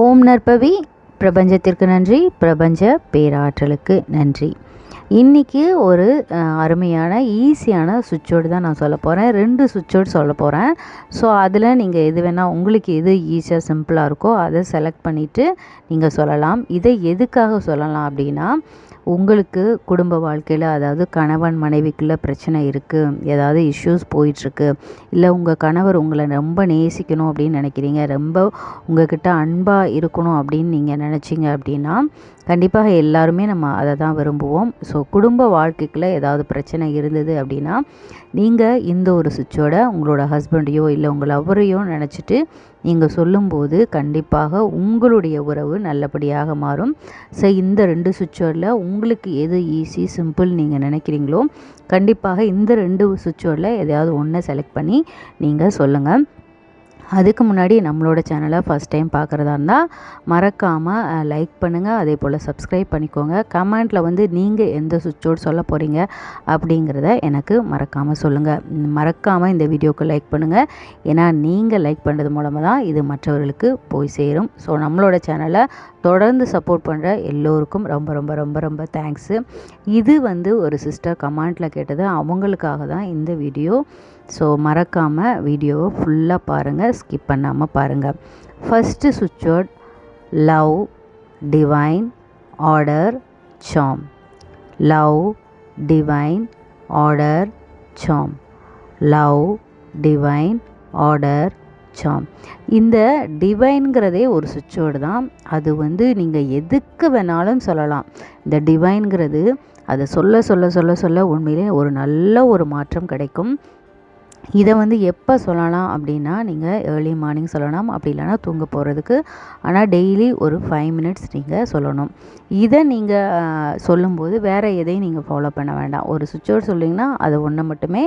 ஓம் நற்பவி. பிரபஞ்சத்திற்கு நன்றி, பிரபஞ்ச பேராற்றலுக்கு நன்றி. இன்றைக்கி ஒரு அருமையான ஈஸியான சுவிட்சோடு தான் நான் சொல்ல போகிறேன். 2 சுவிட்சோடு சொல்ல போகிறேன். ஸோ அதில் நீங்கள் எது வேணால் உங்களுக்கு எது ஈஸியாக சிம்பிளாக இருக்கோ அதை செலக்ட் பண்ணிவிட்டு நீங்கள் சொல்லலாம். இதை எதுக்காக சொல்லலாம் அப்படின்னா, உங்களுக்கு குடும்ப வாழ்க்கையில், அதாவது கணவன் மனைவிக்குள்ளே பிரச்சனை இருக்குது, ஏதாவது இஷ்யூஸ் போயிட்டுருக்கு, இல்லை உங்கள் கணவர் உங்களை ரொம்ப நேசிக்கணும் அப்படின்னு நினைக்கிறீங்க, ரொம்ப உங்கள்கிட்ட அன்பாக இருக்கணும் அப்படின்னு நீங்கள் நினச்சிங்க அப்படின்னா, கண்டிப்பாக எல்லாருமே நம்ம அதை தான் விரும்புவோம். ஸோ குடும்ப வாழ்க்கைக்குள்ளே ஏதாவது பிரச்சனை இருந்தது அப்படின்னா, நீங்கள் இந்த ஒரு சுவிட்சோட உங்களோட ஹஸ்பண்டையோ இல்லை உங்கள் லவ்வரையோ நினச்சிட்டு நீங்கள் சொல்லும்போது கண்டிப்பாக உங்களுடைய உறவு நல்லபடியாக மாறும். ஸோ இந்த 2 சுவிட்சோடில் உங்களுக்கு எது ஈஸி, சிம்பிள் நீங்கள் நினைக்கிறீங்களோ கண்டிப்பாக இந்த 2 சுவிட்சோடில் எதையாவது ஒன்றை செலக்ட் பண்ணி நீங்கள் சொல்லுங்கள். அதுக்கு முன்னாடி நம்மளோட சேனலை ஃபஸ்ட் டைம் பார்க்குறதா இருந்தால் மறக்காமல் லைக் பண்ணுங்கள், அதே போல் சப்ஸ்கிரைப் பண்ணிக்கோங்க. கமெண்ட்டில் வந்து நீங்கள் எந்த சுவிட்சோடு சொல்ல போகிறீங்க அப்படிங்கிறத எனக்கு மறக்காமல் சொல்லுங்கள். மறக்காமல் இந்த வீடியோவுக்கு லைக் பண்ணுங்கள். ஏன்னா நீங்கள் லைக் பண்ணுறது மூலமாக தான் இது மற்றவர்களுக்கு போய் சேரும். ஸோ நம்மளோட சேனலை தொடர்ந்து சப்போர்ட் பண்ணுற எல்லோருக்கும் ரொம்ப ரொம்ப ரொம்ப ரொம்ப தேங்க்ஸு. இது வந்து ஒரு சிஸ்டர் கமெண்ட்டில் கேட்டது, அவங்களுக்காக தான் இந்த வீடியோ. ஸோ மறக்காமல் வீடியோவை ஃபுல்லாக பாருங்கள், ஸ்கிப் பண்ணாமல் பாருங்கள். ஃபஸ்ட்டு சுவிட்ச் வேர்ட் லவ், டிவைன், ஆர்டர், சாம். லவ், டிவைன், ஆர்டர், சாம். லவ், டிவைன், ஆர்டர், சாம். இந்த டிவைன்கிறதே ஒரு சுவிட்ச் வேர்டு தான். அது வந்து நீங்கள் எதுக்கு வேணாலும் சொல்லலாம். இந்த டிவைன்கிறது அதை சொல்ல சொல்ல சொல்ல சொல்ல உண்மையிலே ஒரு நல்ல ஒரு மாற்றம் கிடைக்கும். இதை வந்து எப்போ சொல்லலாம் அப்படின்னா, நீங்கள் ஏர்லி மார்னிங் சொல்லலாம், அப்படி இல்லைனா தூங்க போகிறதுக்கு. ஆனால் டெய்லி ஒரு 5 மினிட்ஸ் நீங்கள் சொல்லணும். இதை நீங்கள் சொல்லும்போது வேறு எதையும் நீங்கள் ஃபாலோ பண்ண வேண்டாம். ஒரு சுவிட்சோடு சொல்லிங்கன்னா அது ஒன்றை மட்டுமே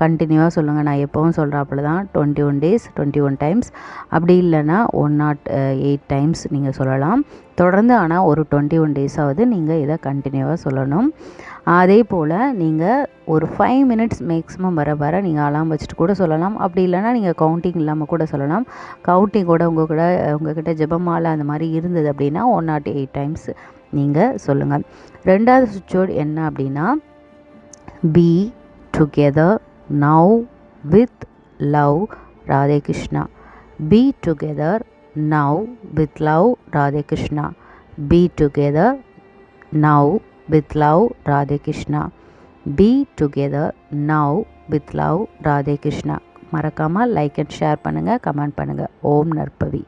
கண்டினியூவாக சொல்லுங்கள். நான் எப்போவும் சொல்கிறாப்புல தான் 21 டேஸ் 21 டைம்ஸ், அப்படி இல்லைன்னா 108 டைம்ஸ் நீங்கள் சொல்லலாம் தொடர்ந்து. ஆனால் ஒரு 21 டேஸாவது நீங்கள் இதை கண்டினியூவாக சொல்லணும். அதே போல் நீங்கள் ஒரு 5 மினிட்ஸ் மேக்ஸிமம் வர வர நீங்கள் அலாம் வச்சுட்டு கூட சொல்லலாம். அப்படி இல்லைனா நீங்கள் கவுண்டிங் இல்லாமல் கூட சொல்லலாம். கவுண்டிங் கூட உங்கள்கிட்ட ஜெபமாலை அந்த மாதிரி இருந்தது அப்படின்னா 108 டைம்ஸ் நீங்கள் சொல்லுங்கள். 2வது சுவிட்சோடு என்ன அப்படின்னா, be together now with love Radhe Krishna. Be together now with love Radhe Krishna. Be together now with love Radhe Krishna. Be together now with love Radhe Krishna. மறக்காமல் லைக் அண்ட் ஷேர் பண்ணுங்கள், கமெண்ட் பண்ணுங்கள். ஓம் நற்பவி.